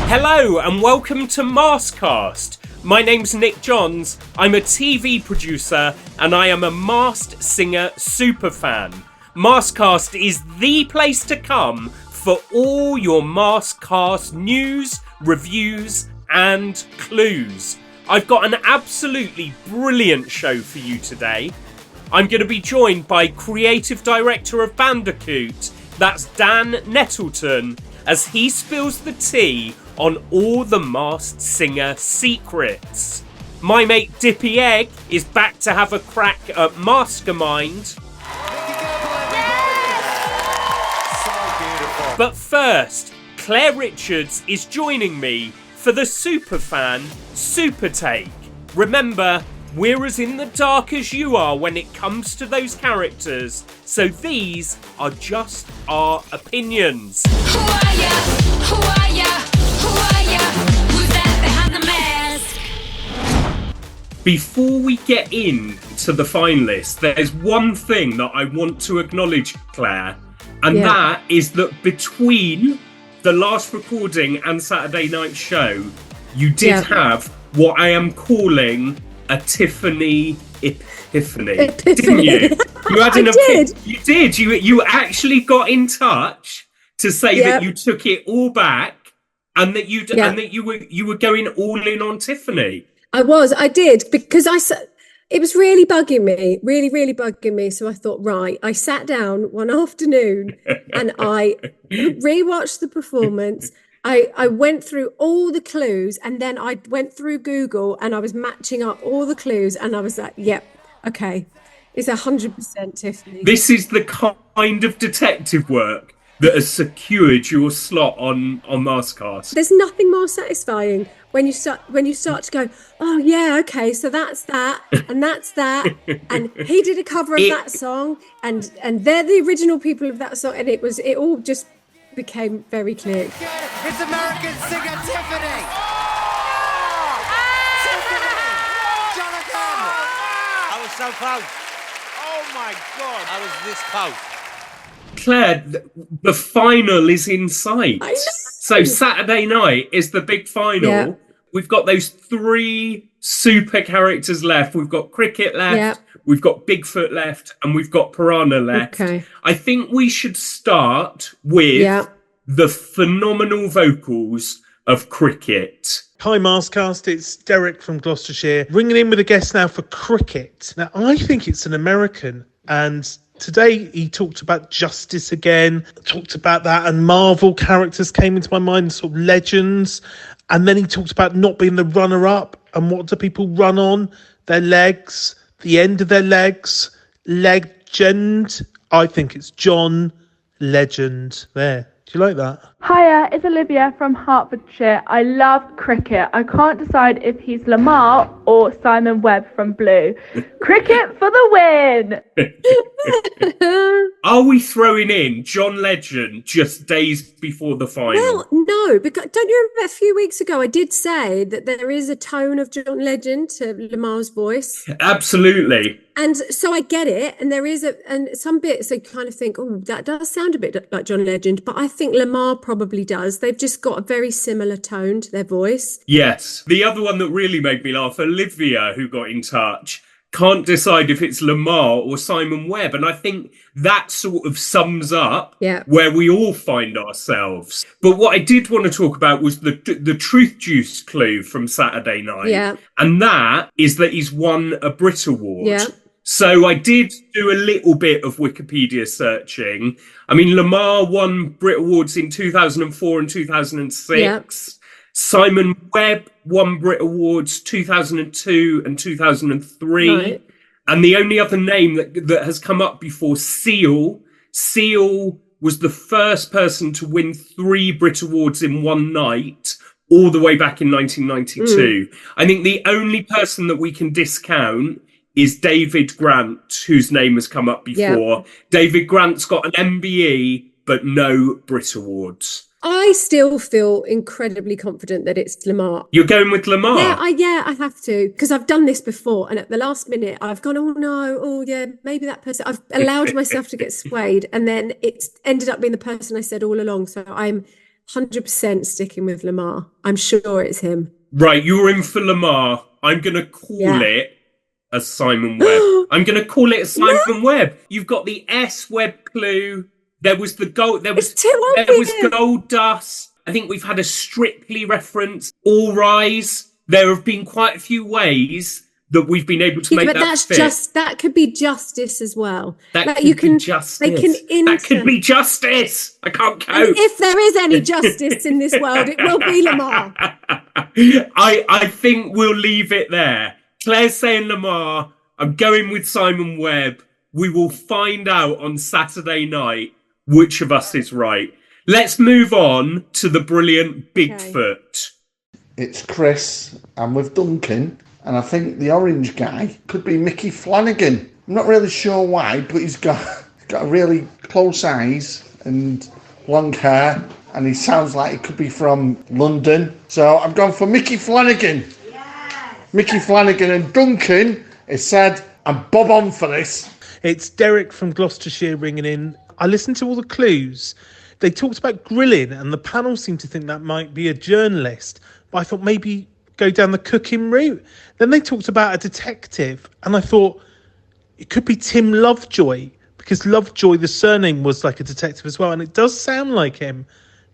Hello and welcome to MASKCAST. My name's Nick Johns, I'm a TV producer and I am a Masked Singer superfan. MASKCAST is the place to come for all your MASKCAST news, reviews and clues. I've got an absolutely brilliant show for you today. I'm going to be joined by Creative Director of Bandicoot, that's Dan Nettleton, as he spills the tea on all the Masked Singer secrets. My mate Dippy Egg is back to have a crack at Mastermind. But first, Claire Richards is joining me for the Superfan Super Take. Remember, we're as in the dark as you are when it comes to those characters, so these are just our opinions. Who are ya? Who are ya? Who are ya? Who's that behind the mask? Before we get into the finalists, there's one thing that I want to acknowledge, Claire, and that is that between the last recording and Saturday night show, you did have what I am calling a Tiffany epiphany. Didn't you? You had an epiphany. You did. You actually got in touch to say that you took it all back and that you were going all in on Tiffany. I did, because it was really bugging me, really bugging me. So I thought, right, I sat down one afternoon and I rewatched the performance. I went through all the clues and then I went through Google and I was matching up all the clues and I was like, yep, okay, it's 100% Tiffany. This is the kind of detective work that has secured your slot on MASKCAST. There's nothing more satisfying when you start to go, oh yeah, okay, so that's that and that's that, and he did a cover of that song, and they're the original people of that song, and it all just became very clear. It's American singer Tiffany. Jonathan. I was so close. Oh my God, I was this close. Claire, the final is in sight. So Saturday night is the big final. Yeah. We've got those three super characters left. We've got Cricket left, we've got Bigfoot left, and we've got Piranha left. Okay. I think we should start with the phenomenal vocals of Cricket. Hi Maskcast, it's Derek from Gloucestershire, ringing in with a guest now for Cricket. Now, I think it's an American, and today he talked about justice again, talked about that, and Marvel characters came into my mind, sort of legends. And then he talked about not being the runner-up, and what do people run on? Their legs, the end of their legs, legend. I think it's John Legend. There. Do you like that? Hiya, it's Olivia from Hertfordshire. I love Cricket. I can't decide if he's Lamar or Simon Webb from Blue. Cricket for the win! Are we throwing in John Legend just days before the final? Well, no, because don't you remember a few weeks ago I did say that there is a tone of John Legend to Lamar's voice? Absolutely. And so I get it, and there is and some bits I kind of think, oh, that does sound a bit like John Legend, but I think Lamar probably does. They've just got a very similar tone to their voice. Yes. The other one that really made me laugh, Olivia, who got in touch, can't decide if it's Lamar or Simon Webb. And I think that sort of sums up where we all find ourselves. But what I did want to talk about was the Truth Juice clue from Saturday night. Yeah. And that is that he's won a Brit Award. Yeah. So I did do a little bit of Wikipedia searching. I mean, Lamar won Brit Awards in 2004 and 2006. Yep. Simon Webb won Brit Awards 2002 and 2003. Right. And the only other name that has come up before, Seal was the first person to win 3 Brit Awards in one night, all the way back in 1992. I think the only person that we can discount is David Grant, whose name has come up before. Yep. David Grant's got an MBE, but no Brit Awards. I still feel incredibly confident that it's Lamar. You're going with Lamar? Yeah, I have to, because I've done this before, and at the last minute I've gone, maybe that person. I've allowed myself to get swayed, and then it's ended up being the person I said all along. So I'm 100% sticking with Lamar. I'm sure it's him. Right, you're in for Lamar. I'm going to call it a Simon Webb. I'm going to call it a Simon Webb. You've got the S Webb clue. There was the gold. There was gold dust. I think we've had a Strictly reference. All Rise. There have been quite a few ways that we've been able to make that fit. That could be justice as well. That could be justice. That could be justice. I can't cope. And if there is any justice in this world, it will be Lamar. I think we'll leave it there. Claire's saying Lamar. I'm going with Simon Webb. We will find out on Saturday night which of us is right. Let's move on to the brilliant Bigfoot. It's Chris. I'm with Duncan. And I think the orange guy could be Mickey Flanagan. I'm not really sure why, but he's got a really close eyes and long hair. And he sounds like he could be from London. So I'm going for Mickey Flanagan. Yes. Mickey Flanagan. And Duncan has said, I'm bob on for this. It's Derek from Gloucestershire ringing in. I listened to all the clues. They talked about grilling, and the panel seemed to think that might be a journalist. But I thought maybe go down the cooking route. Then they talked about a detective, and I thought it could be Tim Lovejoy, because Lovejoy, the surname, was like a detective as well, and it does sound like him.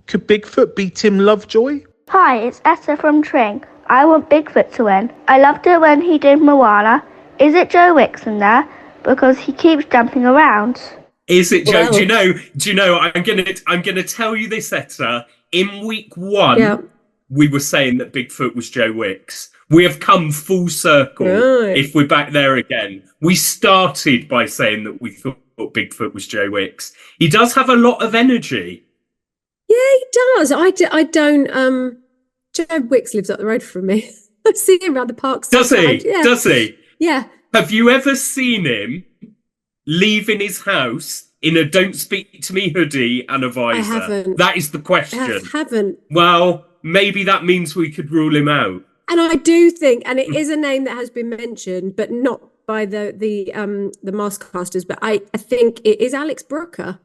Could Bigfoot be Tim Lovejoy? Hi, it's Esther from Tring. I want Bigfoot to win. I loved it when he did Moana. Is it Joe Wicks in there? Because he keeps jumping around. Is it Joe? Do you know? I'm gonna tell you this, Esther. In week 1, we were saying that Bigfoot was Joe Wicks. We have come full circle. Right. If we're back there again, we started by saying that we thought Bigfoot was Joe Wicks. He does have a lot of energy. Yeah, he does. I don't. Joe Wicks lives up the road from me. I see him around the park. Does he? Yeah. Does he? Yeah. Have you ever seen him leaving his house in a "Don't Speak to Me" hoodie and a visor? I haven't. That is the question. I haven't. Well, maybe that means we could rule him out. And I do think, and it is a name that has been mentioned, but not by the Maskcasters, but I think it is Alex Brooker.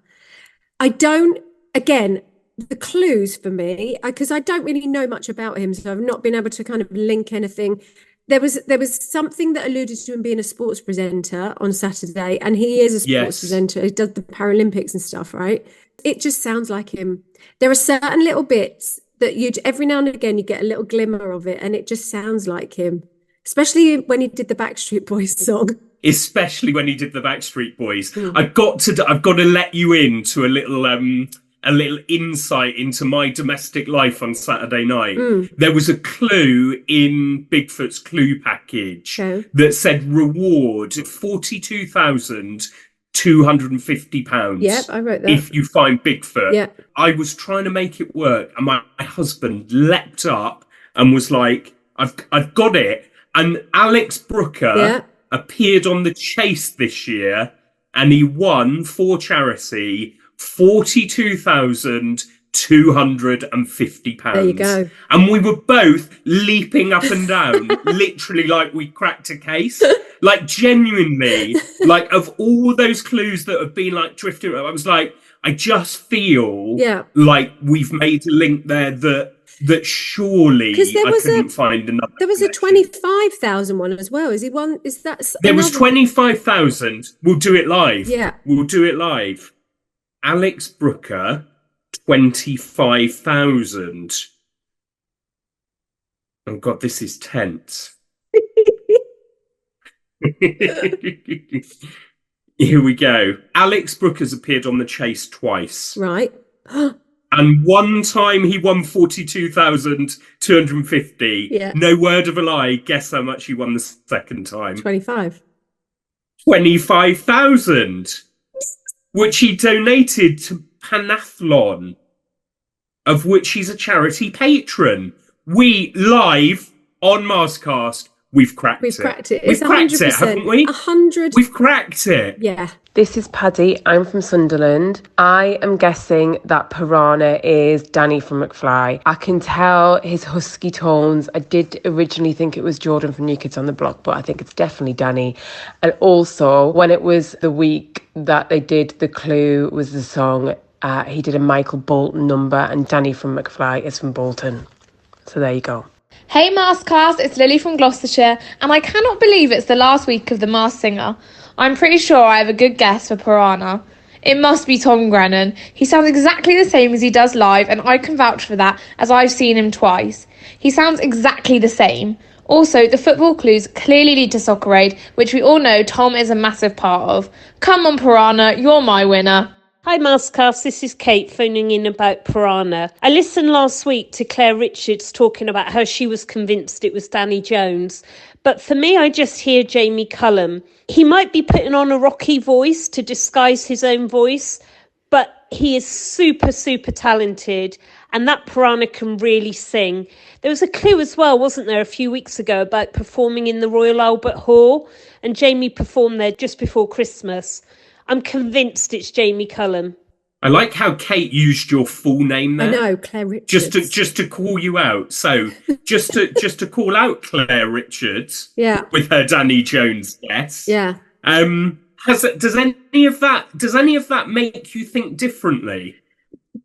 I don't, again, the clues for me, because I don't really know much about him, so I've not been able to kind of link anything. There was something that alluded to him being a sports presenter on Saturday, and he is a sports presenter. He does the Paralympics and stuff, right? It just sounds like him. There are certain little bits that every now and again you get a little glimmer of it, and it just sounds like him. Especially when he did the Backstreet Boys song. Especially when he did the Backstreet Boys. I've got to let you into a little insight into my domestic life on Saturday night. There was a clue in Bigfoot's clue package that said reward £42,250. Yep, I wrote that. If you find Bigfoot. Yep. I was trying to make it work, and my husband leapt up and was like, I've got it. And Alex Brooker appeared on The Chase this year, and he won for charity £42,250. There you go. And we were both leaping up and down, literally like we cracked a case. Like genuinely, like of all those clues that have been like drifting, I was like, I just feel like we've made a link there that surely I couldn't find another. There was a 25,000 one as well. Is he one? Is that? There was 25,000. We'll do it live. Yeah, we'll do it live. Alex Brooker, 25,000. Oh God, this is tense. Here we go. Alex Brooker's appeared on The Chase twice. Right. And one time he won 42,250. Yeah. No word of a lie. Guess how much he won the second time? 25,000. Which he donated to Panathlon, of which he's a charity patron. We live on Maskcast. We've cracked it. We've cracked it, haven't we? 100. We've cracked it. Yeah. This is Paddy. I'm from Sunderland. I am guessing that Piranha is Danny from McFly. I can tell his husky tones. I did originally think it was Jordan from New Kids on the Block, but I think it's definitely Danny. And also, when it was the week that they did the clue was the song, He did a Michael Bolton number, and Danny from McFly is from Bolton. So there you go. Hey MASKCAST, it's Lily from Gloucestershire, and I cannot believe it's the last week of The Masked Singer. I'm pretty sure I have a good guess for Piranha. It must be Tom Grennan. He sounds exactly the same as he does live, and I can vouch for that, as I've seen him twice. He sounds exactly the same. Also, the football clues clearly lead to Soccer Aid, which we all know Tom is a massive part of. Come on, Piranha, you're my winner. Hi MASKCAST, this is Kate phoning in about Piranha. I listened last week to Claire Richards talking about how she was convinced it was Danny Jones. But for me, I just hear Jamie Cullum. He might be putting on a rocky voice to disguise his own voice, but he is super, super talented. And that Piranha can really sing. There was a clue as well, wasn't there, a few weeks ago about performing in the Royal Albert Hall, and Jamie performed there just before Christmas. I'm convinced it's Jamie Cullum. I like how Kate used your full name there. I know, Claire Richards. Just to call you out. So just to call out Claire Richards. Yeah. With her Danny Jones guess. Yeah. Does any of that make you think differently?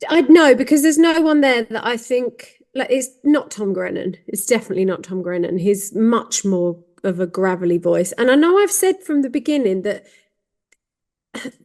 I know, because there's no one there that I think, like, it's not Tom Grennan. It's definitely not Tom Grennan. He's much more of a gravelly voice. And I know I've said from the beginning that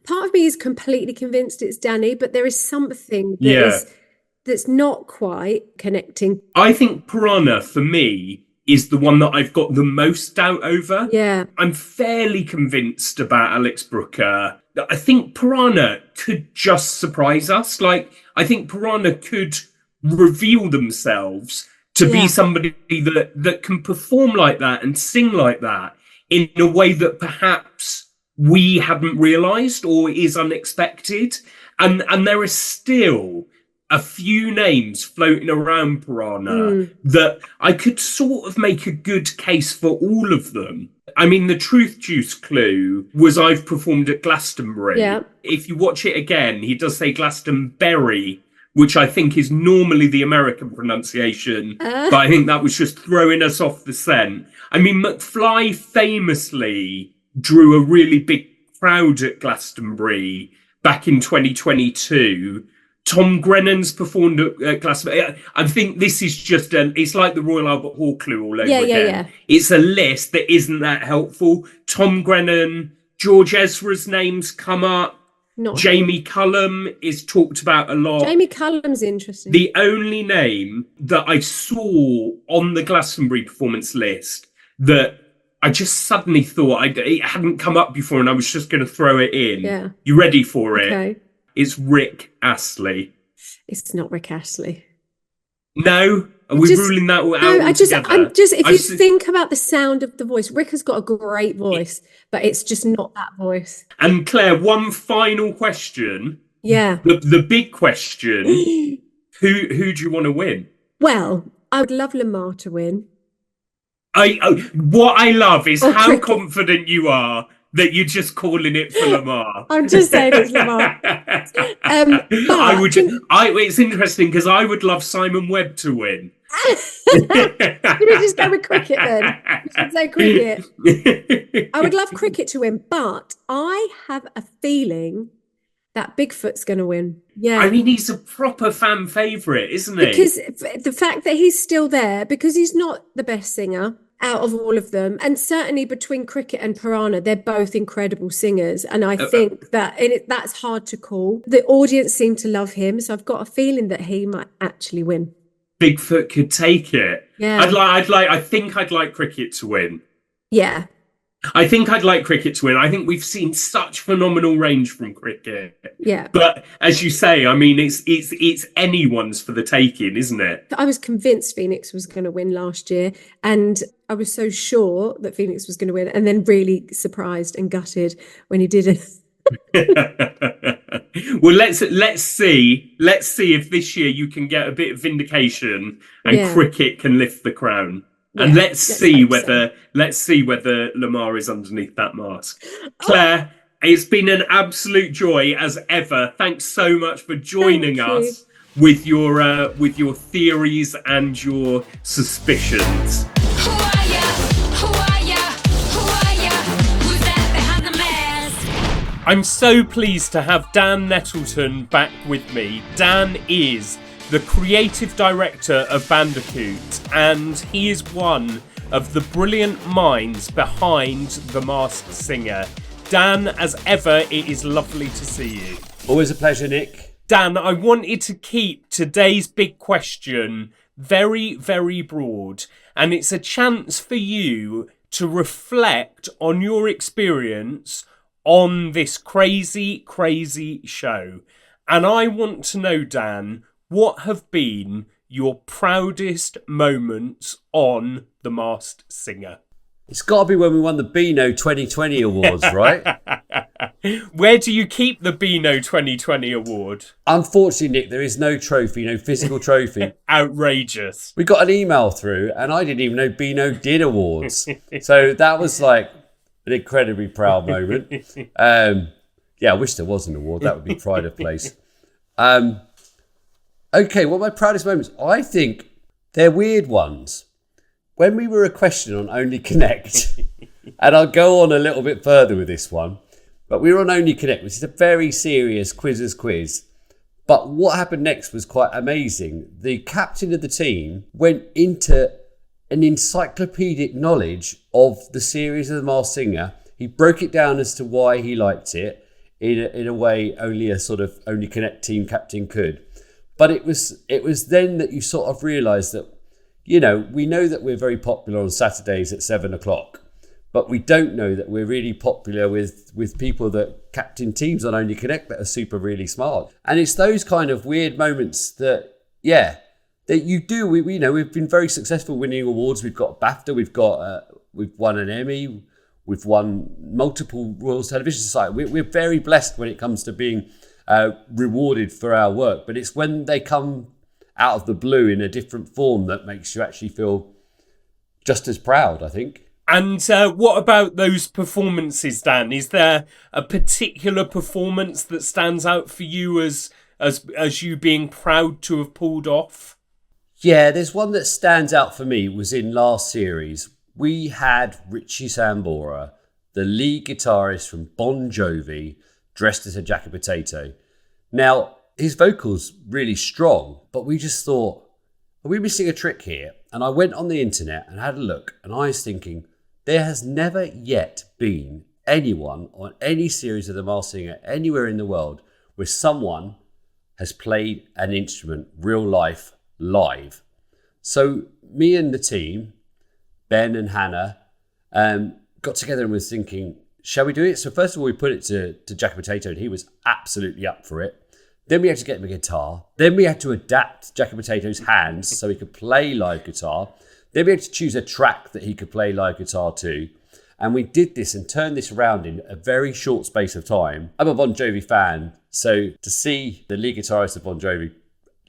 part of me is completely convinced it's Danny, but there is something that's not quite connecting. I think Piranha, for me, is the one that I've got the most doubt over. Yeah. I'm fairly convinced about Alex Brooker. I think Piranha could just surprise us. Like, I think Piranha could reveal themselves to be somebody that can perform like that and sing like that in a way that perhaps we hadn't realised or is unexpected. And there are still a few names floating around Piranha that I could sort of make a good case for all of them. I mean, the Truth Juice clue was I've performed at Glastonbury. Yeah. If you watch it again, he does say Glastonbury, which I think is normally the American pronunciation, but I think that was just throwing us off the scent. I mean, McFly famously drew a really big crowd at Glastonbury back in 2022. Tom Grennan's performed at Glastonbury. I think this is just it's like the Royal Albert Hall clue all over again. Yeah. It's a list that isn't that helpful. Tom Grennan, George Ezra's names come up. Jamie Cullum is talked about a lot. Jamie Cullum's interesting. The only name that I saw on the Glastonbury performance list that I just suddenly thought it hadn't come up before and I was just going to throw it in. Yeah. You ready for it? Okay. It's Rick Astley. It's not Rick Astley. No? Are we ruling that out? No, if you think about the sound of the voice, Rick has got a great voice, but it's just not that voice. And Claire, one final question. Yeah. The big question. Who do you want to win? Well, I would love Lamar to win. What I love is how confident you are that you're just calling it for Lamar. I'm just saying it's Lamar. It's interesting because I would love Simon Webb to win. Should we just go with cricket then? We should say cricket. I would love cricket to win, but I have a feeling that Bigfoot's going to win. Yeah. I mean, he's a proper fan favourite, isn't he? Because the fact that he's still there, because he's not the best singer out of all of them, and certainly between Cricket and Piranha, they're both incredible singers, and I think that that's hard to call. The audience seem to love him, so I've got a feeling that he might actually win. Bigfoot could take it. Yeah. I think I'd like Cricket to win. Yeah. I think I'd like Cricket to win. I think we've seen such phenomenal range from Cricket. Yeah. But as you say, I mean, it's anyone's for the taking, isn't it? I was convinced Phoenix was going to win last year, and I was so sure that Phoenix was going to win, and then really surprised and gutted when he didn't. Well, let's see if this year you can get a bit of vindication and Cricket can lift the crown. And let's see whether Lamar is underneath that mask. Claire, it's been an absolute joy as ever. Thanks so much for joining us with your theories and your suspicions. Who are ya? Who are ya? Who are ya? Who's that behind the mask? I'm so pleased to have Dan Nettleton back with me. Dan is the creative director of Bandicoot, and he is one of the brilliant minds behind The Masked Singer. Dan, as ever, it is lovely to see you. Always a pleasure, Nick. Dan, I wanted to keep today's big question very, very broad, and it's a chance for you to reflect on your experience on this crazy, crazy show. And I want to know, Dan, what have been your proudest moments on The Masked Singer? It's got to be when we won the Beano 2020 awards, right? Where do you keep the Beano 2020 award? Unfortunately, Nick, there is no trophy, no physical trophy. Outrageous. We got an email through, and I didn't even know Beano did awards. So that was like an incredibly proud moment. Yeah, I wish there was an award. That would be pride of place. Okay, what are my proudest moments? I think they're weird ones. When we were a question on Only Connect, and I'll go on a little bit further with this one, but we were on Only Connect, which is a very serious quizzes quiz. But what happened next was quite amazing. The captain of the team went into an encyclopedic knowledge of the series of The Masked Singer. He broke it down as to why he liked it in a way only a sort of Only Connect team captain could. But it was then that you sort of realised that, you know, we know that we're very popular on Saturdays at 7:00, but we don't know that we're really popular with people that captain teams on Only Connect that are super really smart. And it's those kind of weird moments that you do. We've been very successful winning awards. We've got BAFTA, we've won an Emmy, we've won multiple Royal Television Society. We're very blessed when it comes to being rewarded for our work, but it's when they come out of the blue in a different form that makes you actually feel just as proud, I think. And what about those performances, Dan? Is there a particular performance that stands out for you as you being proud to have pulled off? Yeah, there's one that stands out for me. Was in last series. We had Richie Sambora, the lead guitarist from Bon Jovi, dressed as a jacket potato. Now, his vocals really strong, but we just thought, are we missing a trick here? And I went on the internet and had a look, and I was thinking, there has never yet been anyone on any series of The Masked Singer anywhere in the world where someone has played an instrument real life live. So me and the team, Ben and Hannah, got together and was thinking, shall we do it? So first of all, we put it to Jack Potato, and he was absolutely up for it. Then we had to get him a guitar. Then we had to adapt Jack Potato's hands so he could play live guitar. Then we had to choose a track that he could play live guitar to. And we did this and turned this around in a very short space of time. I'm a Bon Jovi fan, so to see the lead guitarist of Bon Jovi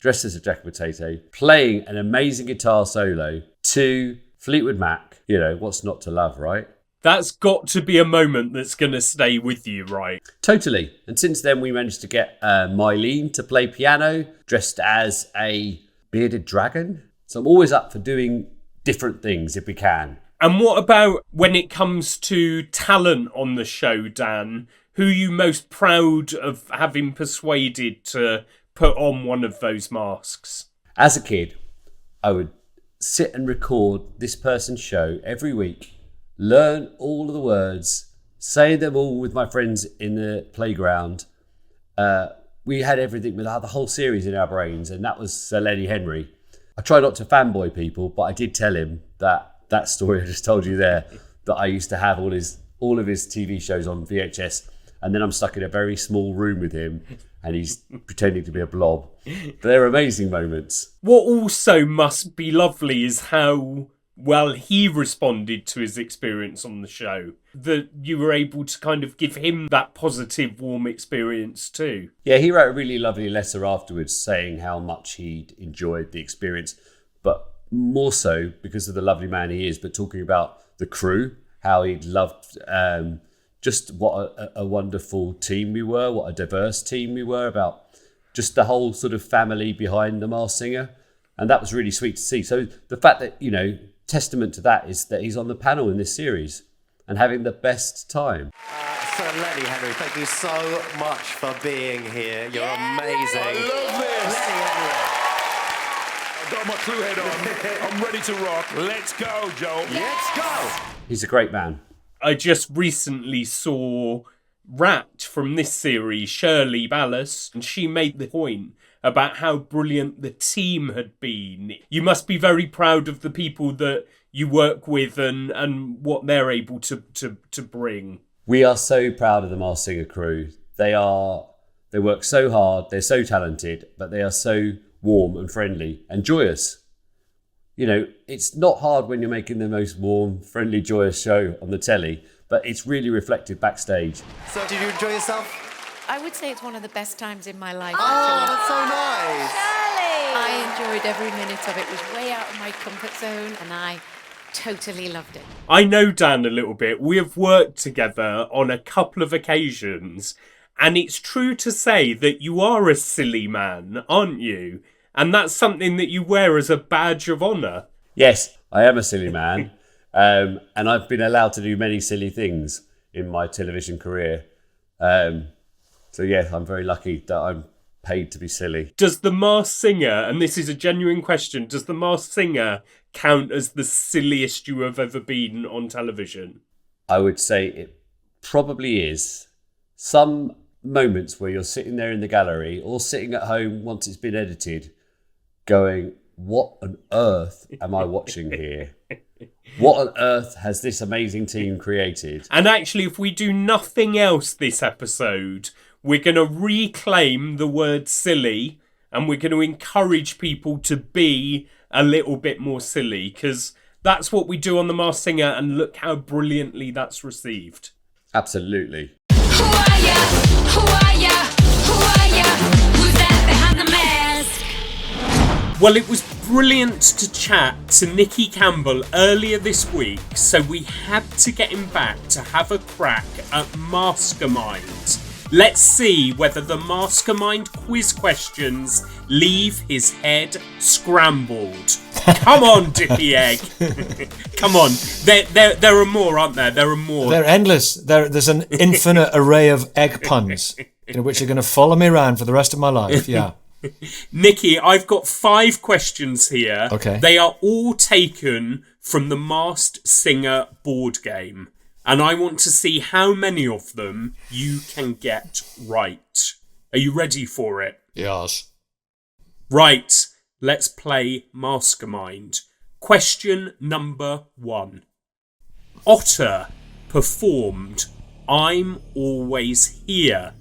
dressed as a Jack Potato playing an amazing guitar solo to Fleetwood Mac, you know, what's not to love, right? That's got to be a moment that's going to stay with you, right? Totally. And since then, we managed to get Mylene to play piano, dressed as a bearded dragon. So I'm always up for doing different things if we can. And what about when it comes to talent on the show, Dan? Who are you most proud of having persuaded to put on one of those masks? As a kid, I would sit and record this person's show every week, learn all of the words, say them all with my friends in the playground. We had everything with the whole series in our brains, and that was Sir Lenny Henry. I try not to fanboy people, but I did tell him that story I just told you there, that I used to have all of his TV shows on VHS, and then I'm stuck in a very small room with him, and he's pretending to be a blob. But they're amazing moments. What also must be lovely is how well he responded to his experience on the show, that you were able to kind of give him that positive, warm experience too. Yeah, he wrote a really lovely letter afterwards saying how much he'd enjoyed the experience, but more so because of the lovely man he is, but talking about the crew, how he loved just what a wonderful team we were, what a diverse team we were, about just the whole sort of family behind The Masked Singer. And that was really sweet to see. So the fact that, you know, testament to that is that he's on the panel in this series and having the best time. Mr. Lenny Henry, thank you so much for being here. You're amazing. I love this. Lenny Henry. I've got my clue head on. I'm ready to rock. Let's go, Joe. Let's go. He's a great man. I just recently saw Rat from this series, Shirley Ballas, and she made the point about how brilliant the team had been. You must be very proud of the people that you work with and what they're able to bring. We are so proud of the Masked Singer crew. They work so hard, they're so talented, but they are so warm and friendly and joyous. You know, it's not hard when you're making the most warm, friendly, joyous show on the telly, but it's really reflected backstage. So, did you enjoy yourself? I would say it's one of the best times in my life. Oh, that's so nice. I enjoyed every minute of it. It was way out of my comfort zone, and I totally loved it. I know Dan a little bit. We have worked together on a couple of occasions, and it's true to say that you are a silly man, aren't you? And that's something that you wear as a badge of honour. Yes, I am a silly man, and I've been allowed to do many silly things in my television career. So yeah, I'm very lucky that I'm paid to be silly. Does the Masked Singer, and this is a genuine question, does the Masked Singer count as the silliest you have ever been on television? I would say it probably is. Some moments where you're sitting there in the gallery or sitting at home once it's been edited going, what on earth am I watching here? What on earth has this amazing team created? And actually, if we do nothing else this episode, we're going to reclaim the word silly and we're going to encourage people to be a little bit more silly, because that's what we do on The Masked Singer, and look how brilliantly that's received. Absolutely. Who are ya? Who are ya? Who are ya? Who's that behind the mask? Well, it was brilliant to chat to Nicky Campbell earlier this week, so we had to get him back to have a crack at Maskermind. Let's see whether the Maskermind quiz questions leave his head scrambled. Come on, Dippy Egg. Come on. There are more, aren't there? There are more. They're endless. There's an infinite array of egg puns, which are going to follow me around for the rest of my life. Yeah. Nicky, I've got 5 questions here. Okay. They are all taken from the Masked Singer board game, and I want to see how many of them you can get right. Are you ready for it? Yes. Right, let's play Maskermind. Question number 1. Otter performed I'm Always Here.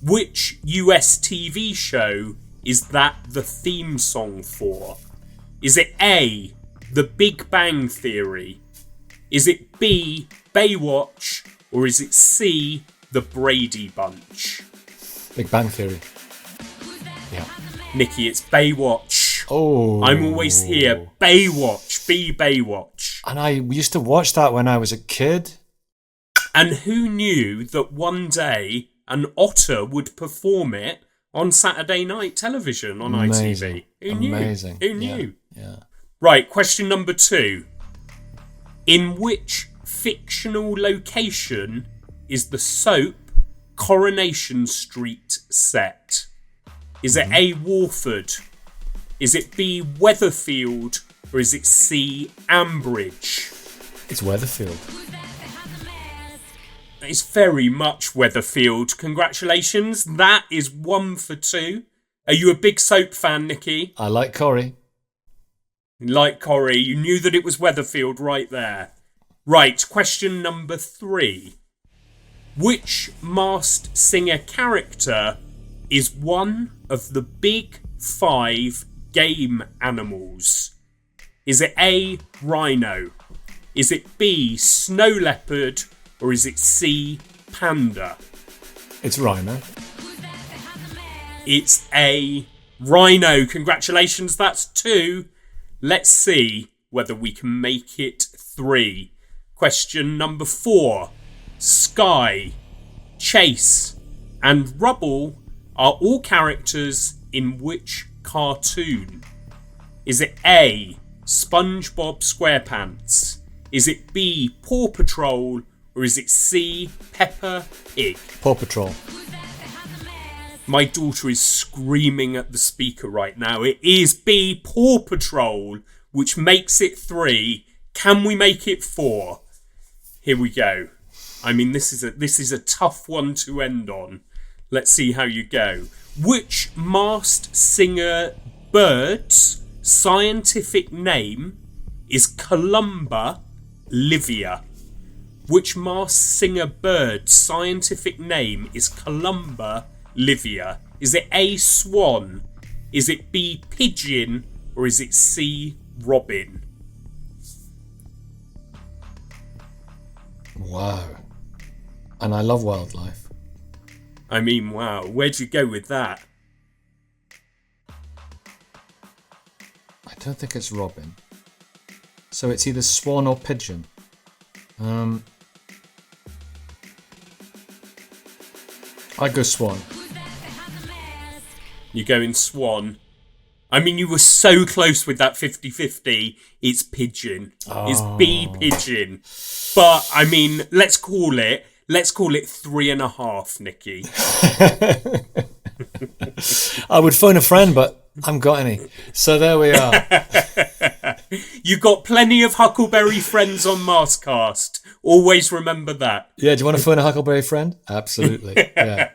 Which US TV show is that the theme song for? Is it A, The Big Bang Theory? Is it B, Baywatch? Or is it C, The Brady Bunch? Big Bang Theory. Yeah. Nicky, it's Baywatch. Oh. I'm Always Here. Baywatch. B, Baywatch. And I used to watch that when I was a kid. And who knew that one day an otter would perform it on Saturday night television on ITV? Who knew? Amazing. Who knew? Yeah. Right, question number 2. In which fictional location is the soap Coronation Street set? Is it A, Warford? Is it B, Weatherfield? Or is it C, Ambridge? It's Weatherfield. It's very much Weatherfield. Congratulations. That is 1 for 2. Are you a big soap fan, Nicky? I like Corrie. Like Corrie. You knew that it was Weatherfield right there. Right, question number 3. Which Masked Singer character is one of the big 5 game animals? Is it A, rhino? Is it B, snow leopard? Or is it C, panda? It's rhino. It's A, rhino. Congratulations, that's 2. Let's see whether we can make it 3. Question number 4. Sky, Chase, and Rubble are all characters in which cartoon? Is it A, SpongeBob SquarePants? Is it B, Paw Patrol? or is it C, Peppa Pig? Paw Patrol. My daughter is screaming at the speaker right now. It is B, Paw Patrol, which makes it 3. Can we make it 4? Here we go. I mean, this is a tough one to end on. Let's see how you go. Which masked singer bird's scientific name is Columba livia? Which masked singer bird's scientific name is Columba livia? Is it A, swan? Is it B, pigeon? Or is it C, robin? Wow. And I love wildlife. I mean, wow. Where'd you go with that? I don't think it's robin. So it's either swan or pigeon. I go swan. You're going swan. I mean, you were so close with that 50-50. It's pigeon. It's B, pigeon. But, I mean, let's call it 3.5, Nicky. I would phone a friend, but I haven't got any. So there we are. You got plenty of Huckleberry friends on MASKCAST. Always remember that. Yeah, do you want to phone a Huckleberry friend? Absolutely. Yeah.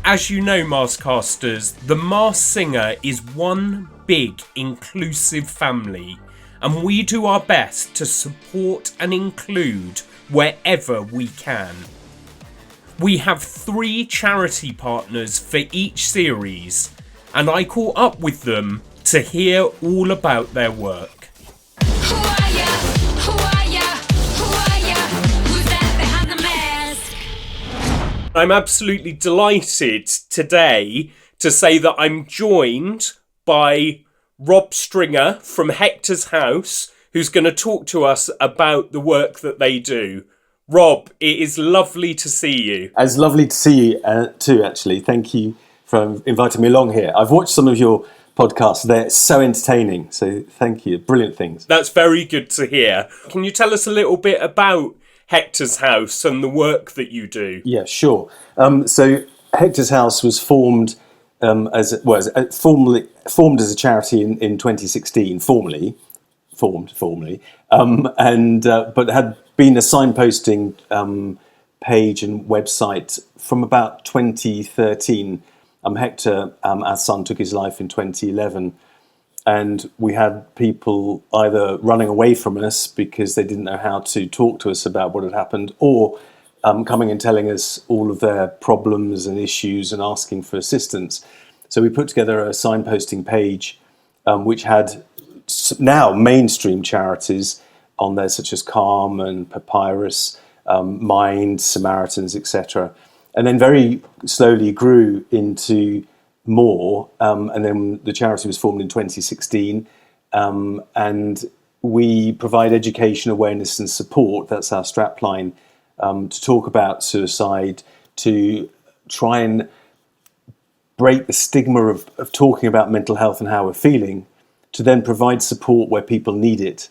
As you know, Maskcasters, the Masked Singer is one big, inclusive family, and we do our best to support and include wherever we can. We have 3 charity partners for each series, and I caught up with them to hear all about their work. I'm absolutely delighted today to say that I'm joined by Rob Stringer from Hector's House, who's going to talk to us about the work that they do. Rob, it is lovely to see you. It's lovely to see you too, actually. Thank you for inviting me along here. I've watched some of your podcasts. They're so entertaining, so thank you. Brilliant things. That's very good to hear. Can you tell us a little bit about Hector's House and the work that you do? Yeah, sure. So Hector's House was formed formed as a charity in 2016. Formally, but had been a signposting page and website from about 2013. Hector, our son, took his life in 2011. And we had people either running away from us because they didn't know how to talk to us about what had happened, or coming and telling us all of their problems and issues and asking for assistance. So we put together a signposting page which had now mainstream charities on there, such as Calm and Papyrus, Mind, Samaritans, etc. And then very slowly grew into more, and then the charity was formed in 2016, and we provide education, awareness and support. That's our strapline, to talk about suicide, to try and break the stigma of talking about mental health and how we're feeling, to then provide support where people need it,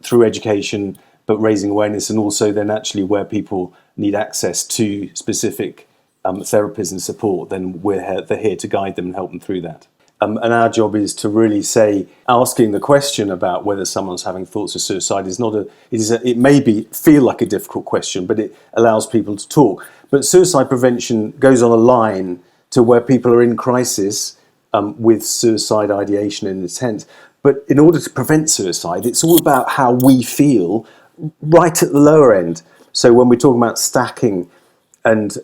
through education, but raising awareness, and also then actually where people need access to specific therapies and support, then they're here to guide them and help them through that. And our job is to really say, asking the question about whether someone's having thoughts of suicide is it may feel like a difficult question, but it allows people to talk. But suicide prevention goes on a line to where people are in crisis with suicide ideation and intent. But in order to prevent suicide, it's all about how we feel right at the lower end. So when we're talking about stacking, and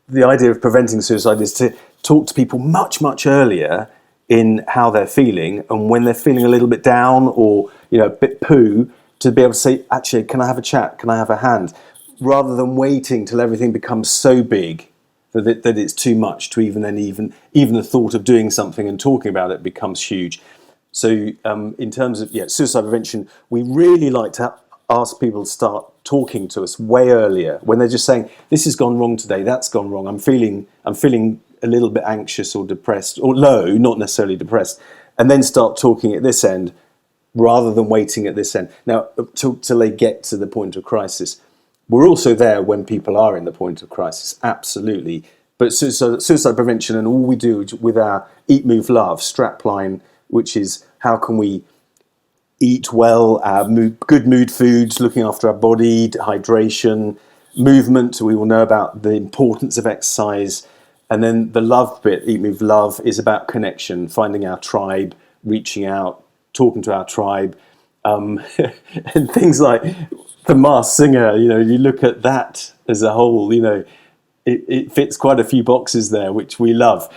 the idea of preventing suicide is to talk to people much, much earlier in how they're feeling, and when they're feeling a little bit down or a bit poo, to be able to say, actually, can I have a chat? Can I have a hand? Rather than waiting till everything becomes so big that it's too much to even the thought of doing something and talking about it becomes huge. So in terms of suicide prevention, we really like to ask people to start talking to us way earlier, when they're just saying, this has gone wrong today, that's gone wrong, I'm feeling a little bit anxious or depressed, or low, not necessarily depressed, and then start talking at this end rather than waiting at this end. Now, till they get to the point of crisis. We're also there when people are in the point of crisis, absolutely. But suicide prevention, and all we do with our Eat, Move, Love strapline, which is how can we eat well, good mood foods, looking after our body, hydration, movement. We will know about the importance of exercise. And then the love bit, Eat, Move, Love, is about connection, finding our tribe, reaching out, talking to our tribe, and things like the Masked Singer. You look at that as a whole, it fits quite a few boxes there, which we love.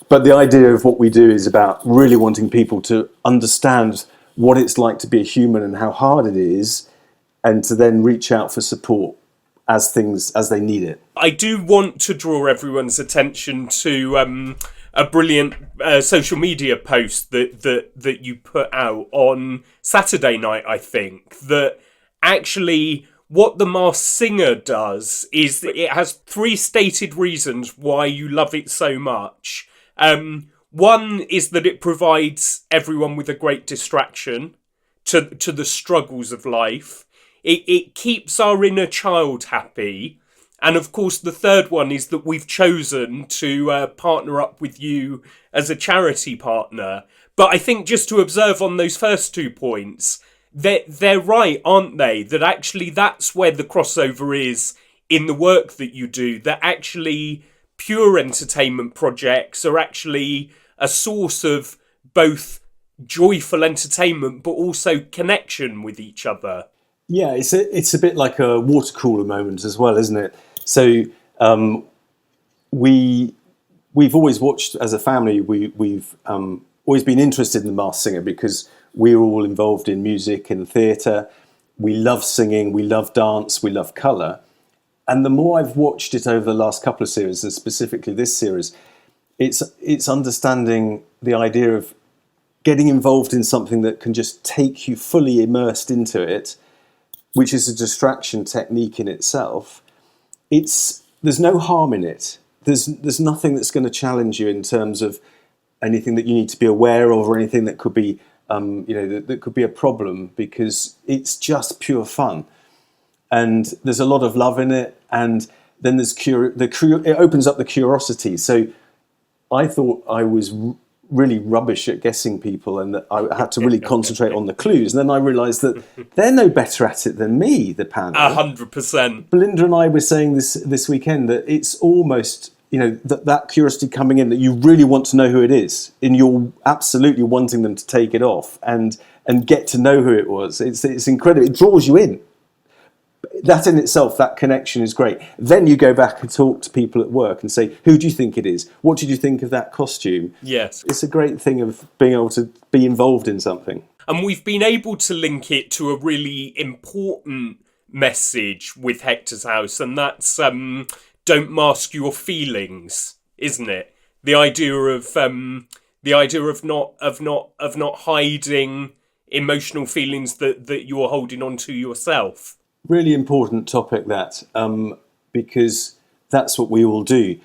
But the idea of what we do is about really wanting people to understand what it's like to be a human and how hard it is, and to then reach out for support as they need it. I do want to draw everyone's attention to a brilliant social media post that you put out on Saturday night, I think, that actually what the Masked Singer does is that it has 3 stated reasons why you love it so much. One is that it provides everyone with a great distraction to the struggles of life. It keeps our inner child happy. And of course, the third one is that we've chosen to partner up with you as a charity partner. But I think just to observe on those first 2 points, they're right, aren't they? That actually that's where the crossover is in the work that you do. That actually pure entertainment projects are actually a source of both joyful entertainment but also connection with each other. Yeah, it's a bit like a water cooler moment as well, isn't it? So we've always watched as a family. We've always been interested in the Masked Singer because we're all involved in music and theatre. We love singing, we love dance, we love colour. And the more I've watched it over the last couple of series, and specifically this series, it's understanding the idea of getting involved in something that can just take you fully immersed into it, which is a distraction technique in itself. There's no harm in it. There's nothing that's going to challenge you in terms of anything that you need to be aware of or anything that could be that could be a problem, because it's just pure fun. And there's a lot of love in it, and then there's it opens up the curiosity. So I thought I was really rubbish at guessing people, and that I had to really concentrate on the clues. And then I realised that they're no better at it than me, the panel. 100%. Belinda and I were saying this weekend that it's almost, that curiosity coming in, that you really want to know who it is, and you're absolutely wanting them to take it off and get to know who it was. It's incredible. It draws you in. That in itself, that connection is great. Then you go back and talk to people at work and say, who do you think it is? What did you think of that costume? Yes. It's a great thing of being able to be involved in something. And we've been able to link it to a really important message with Hector's House, and that's don't mask your feelings, isn't it? The idea of not hiding emotional feelings that you're holding on to yourself. Really important topic, that, because that's what we all do.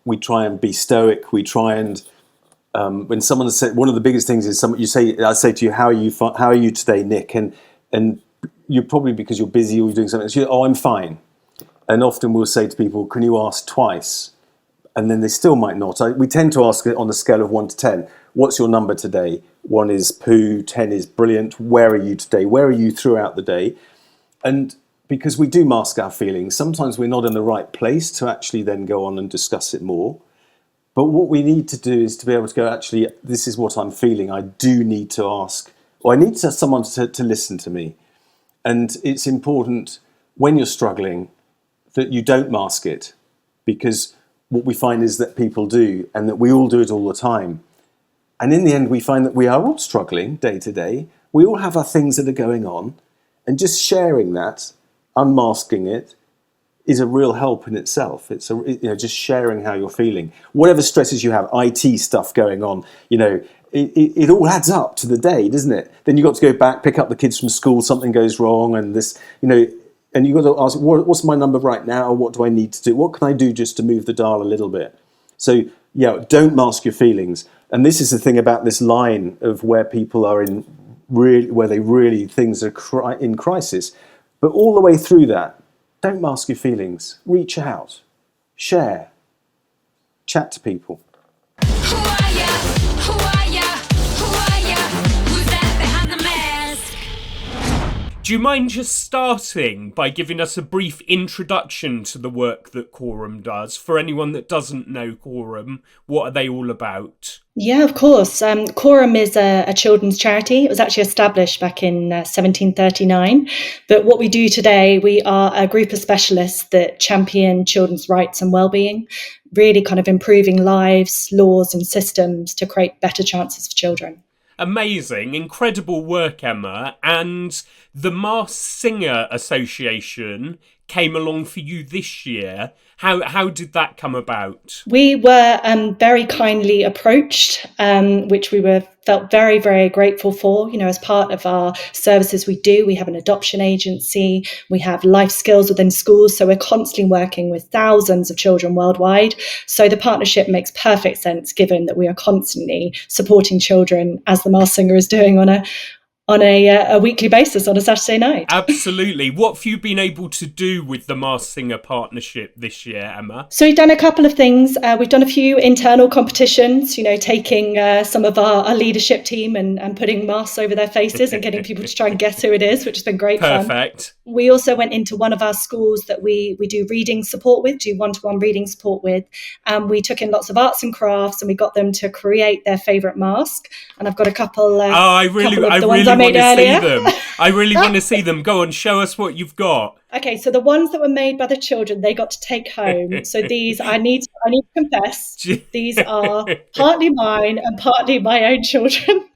We try and be stoic. We try and when someone has said, one of the biggest things is I say to you, how are you today, Nick? And you're probably, because you're busy or you're doing something, so oh, I'm fine. And often we'll say to people, can you ask twice? And then they still might not. We tend to ask it on a scale of 1 to 10. What's your number today? 1 is poo, 10 is brilliant. Where are you today? Where are you throughout the day? And because we do mask our feelings, sometimes we're not in the right place to actually then go on and discuss it more. But what we need to do is to be able to go, actually, this is what I'm feeling. I do need to ask, or I need someone to listen to me. And it's important when you're struggling that you don't mask it, because what we find is that people do, and that we all do it all the time. And in the end, we find that we are all struggling day to day. We all have our things that are going on. And just sharing that, unmasking it, is a real help in itself. It's just sharing how you're feeling. Whatever stresses you have, IT stuff going on, it all adds up to the day, doesn't it? Then you've got to go back, pick up the kids from school, something goes wrong, and and you've got to ask, what's my number right now? What do I need to do? What can I do just to move the dial a little bit? So, yeah, don't mask your feelings. And this is the thing about this line of where people are in really things are in crisis. But all the way through that, don't mask your feelings. Reach out, share, chat to people. Who are ya? Who are ya? Who are ya? Who's that behind the mask? Do you mind just starting by giving us a brief introduction to the work that Quorum does? For anyone that doesn't know Quorum, what are they all about? Yeah, of course. Quorum is a children's charity. It was actually established back in 1739. But what we do today, we are a group of specialists that champion children's rights and well-being, really kind of improving lives, laws and systems to create better chances for children. Amazing, incredible work, Emma. And the Masked Singer Association came along for you this year. How did that come about? We were very kindly approached, which we felt very, very grateful for. You know, as part of our services we have an adoption agency, we have life skills within schools, so we're constantly working with thousands of children worldwide. So the partnership makes perfect sense, given that we are constantly supporting children, as the Masked Singer is doing on a weekly basis on a Saturday night. Absolutely. What have you been able to do with the Masked Singer partnership this year, Emma? So we've done a couple of things. We've done a few internal competitions, you know, taking some of our leadership team and putting masks over their faces and getting people to try and guess who it is, which has been great fun. Perfect. We also went into one of our schools that we do reading support with, do one-to-one reading support with. And we took in lots of arts and crafts and we got them to create their favourite mask. And I've got a couple I really want to see them. I really want to see them. Go on, show us what you've got. Okay, so the ones that were made by the children, they got to take home. So these, I need to confess, these are partly mine and partly my own children.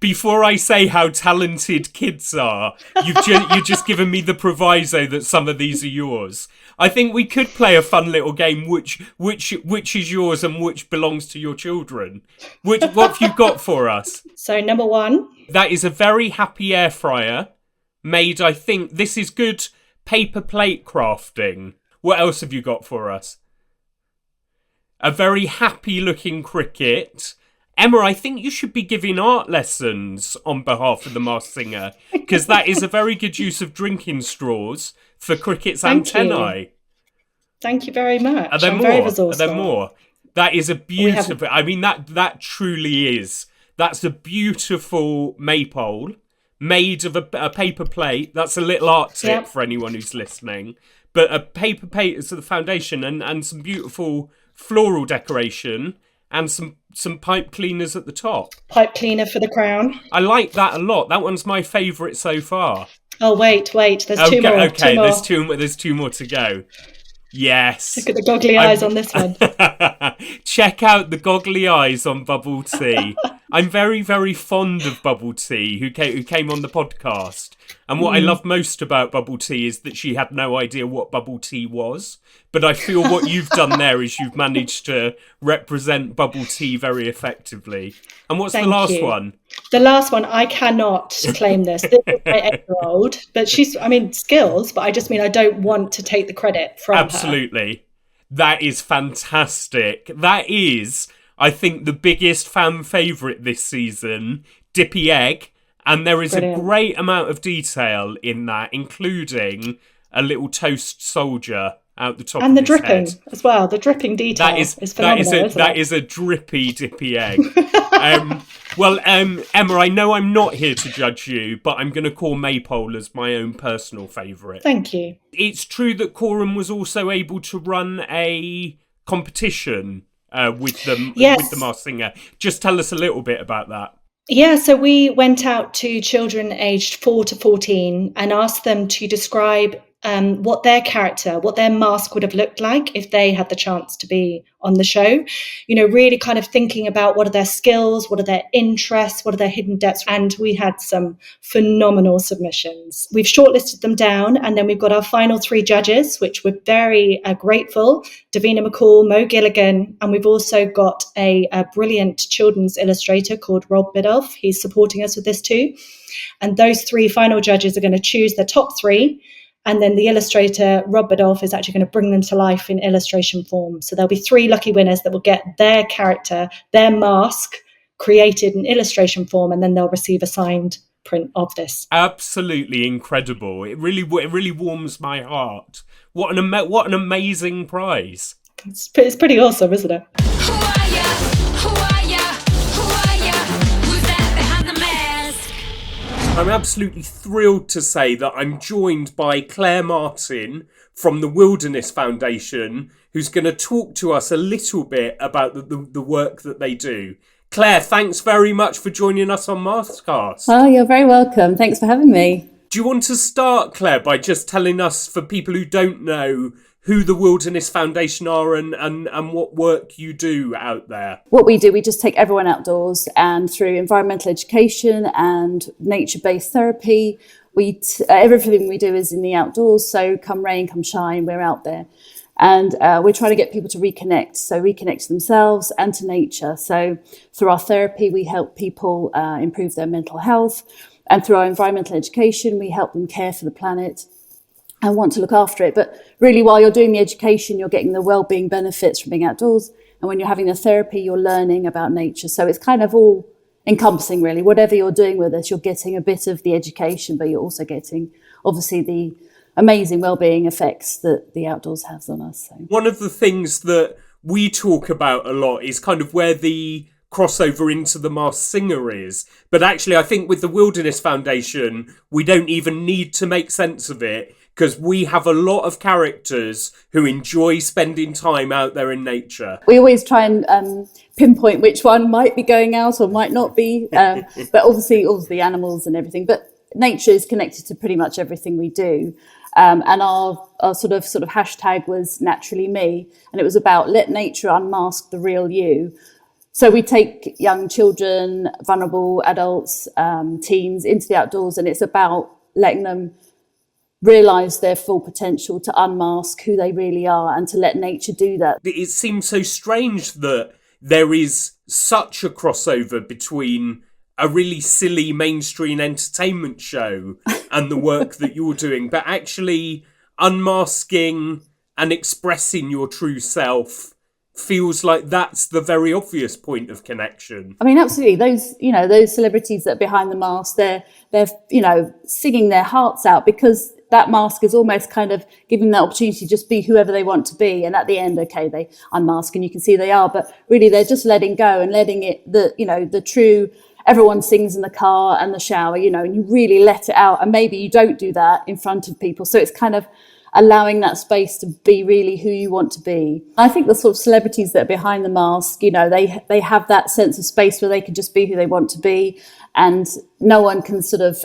Before I say how talented kids are, you've just given me the proviso that some of these are yours. I think we could play a fun little game. Which is yours and which belongs to your children? What have you got for us? So number one, that is a very happy air fryer. Made, I think, this is good paper plate crafting. What else have you got for us? A very happy looking cricket. Emma, I think you should be giving art lessons on behalf of the Masked Singer, because that is a very good use of drinking straws for cricket's antennae. Thank you very much. Are there I'm more? very resourceful. Are there more? That is a beautiful... I mean, that truly is. That's a beautiful maypole. Made of a paper plate. That's a little art tip for anyone who's listening. But a paper plate is the foundation and some beautiful floral decoration and some pipe cleaners at the top. Pipe cleaner for the crown. I like that a lot. That one's my favourite so far. Oh, wait. There's two more. Okay, there's two more to go. Yes. Look at the goggly eyes on this one. Check out the goggly eyes on Bubble Tea. I'm very, very fond of Bubble Tea, who came on the podcast. And what I love most about Bubble Tea is that she had no idea what bubble tea was. But I feel what you've done there is you've managed to represent bubble tea very effectively. And what's the last one? The last one, I cannot claim this. This is my 8-year-old, but skills, but I just mean I don't want to take the credit from her. Absolutely. That is fantastic. That is, I think, the biggest fan favourite this season, Dippy Egg. And there is a great amount of detail in that, including a little toast soldier out the top and of his head. And the dripping as well. The dripping detail is phenomenal. That is a drippy Dippy Egg. Emma, I know I'm not here to judge you, but I'm going to call Maypole as my own personal favourite. Thank you. It's true that Quorum was also able to run a competition with the Masked Singer. Just tell us a little bit about that. Yeah, so we went out to children aged 4 to 14 and asked them to describe what their character, what their mask would have looked like if they had the chance to be on the show. You know, really kind of thinking about what are their skills, what are their interests, what are their hidden depths. And we had some phenomenal submissions. We've shortlisted them down, and then we've got our final 3 judges, which we're very grateful. Davina McCall, Mo Gilligan, and we've also got a brilliant children's illustrator called Rob Bidoff. He's supporting us with this too. And those 3 final judges are going to choose the top 3. And then the illustrator, Rob Badolf, is actually going to bring them to life in illustration form. So there'll be 3 lucky winners that will get their character, their mask, created in illustration form, and then they'll receive a signed print of this. Absolutely incredible. It really warms my heart. What an amazing prize. It's pretty awesome, isn't it? Who are ya? Who are ya? Who are ya? Who's that behind the mask? I'm absolutely thrilled to say that I'm joined by Claire Martin from the Wilderness Foundation, who's going to talk to us a little bit about the work that they do. Claire, thanks very much for joining us on MASKCAST. Oh, you're very welcome. Thanks for having me. Do you want to start, Claire, by just telling us, for people who don't know, who the Wilderness Foundation are and what work you do out there? What we do, we just take everyone outdoors, and through environmental education and nature-based therapy, everything we do is in the outdoors. So come rain, come shine, we're out there. And we're trying to get people to reconnect to themselves and to nature. So through our therapy, we help people improve their mental health. And through our environmental education, we help them care for the planet and want to look after it. But really, while you're doing the education, you're getting the well-being benefits from being outdoors. And when you're having the therapy, you're learning about nature. So it's kind of all encompassing, really. Whatever you're doing with us, you're getting a bit of the education, but you're also getting, obviously, the amazing well-being effects that the outdoors has on us. So. One of the things that we talk about a lot is kind of where the crossover into the Masked Singer is. But actually, I think with the Wilderness Foundation, we don't even need to make sense of it, because we have a lot of characters who enjoy spending time out there in nature. We always try and pinpoint which one might be going out or might not be, but obviously all the animals and everything. But nature is connected to pretty much everything we do. And our sort of hashtag was Naturally Me, and it was about let nature unmask the real you. So we take young children, vulnerable adults, teens into the outdoors, and it's about letting them realise their full potential, to unmask who they really are and to let nature do that. It seems so strange that there is such a crossover between a really silly mainstream entertainment show and the work that you're doing, but actually unmasking and expressing your true self feels like that's the very obvious point of connection. I mean, absolutely. Those celebrities that are behind the mask, they're singing their hearts out, because that mask is almost kind of giving that opportunity to just be whoever they want to be. And at the end, okay, they unmask and you can see they are, but really they're just letting go and letting it, the true, everyone sings in the car and the shower, and you really let it out. And maybe you don't do that in front of people. So it's kind of allowing that space to be really who you want to be. I think the sort of celebrities that are behind the mask, they have that sense of space where they can just be who they want to be, and no one can sort of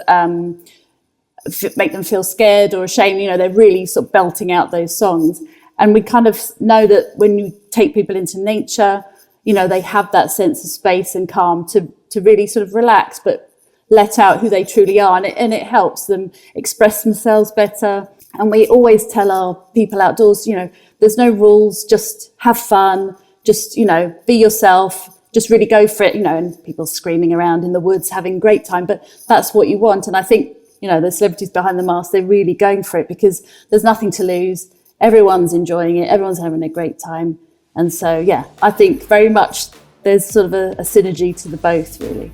make them feel scared or ashamed. They're really sort of belting out those songs. And we kind of know that when you take people into nature, they have that sense of space and calm to really sort of relax, but let out who they truly are. And it helps them express themselves better. And we always tell our people outdoors, there's no rules, just have fun, just, be yourself, just really go for it, and people screaming around in the woods, having a great time. But that's what you want. And I think, the celebrities behind the mask, they're really going for it because there's nothing to lose. Everyone's enjoying it. Everyone's having a great time. And so, yeah, I think very much there's sort of a synergy to the both, really.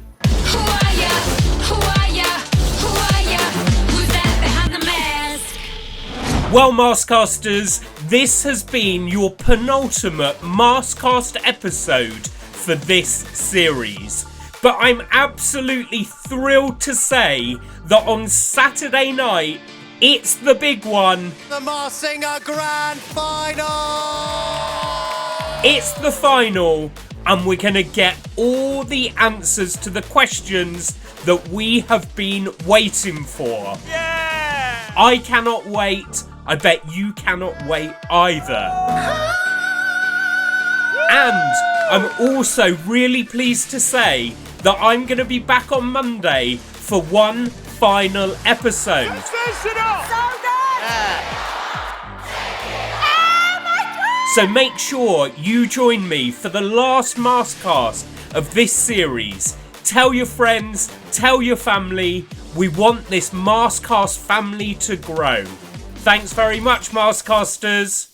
Well, Maskcasters, this has been your penultimate Maskcast episode for this series. But I'm absolutely thrilled to say that on Saturday night, it's the big one. The Masked Singer Grand Final! It's the final, and we're going to get all the answers to the questions that we have been waiting for. Yeah! I cannot wait. I bet you cannot wait either. And I'm also really pleased to say that I'm going to be back on Monday for one final episode. Let's finish it up! So good! Oh my God! So make sure you join me for the last Maskcast of this series. Tell your friends, tell your family. We want this Maskcast family to grow. Thanks very much, Maskcasters.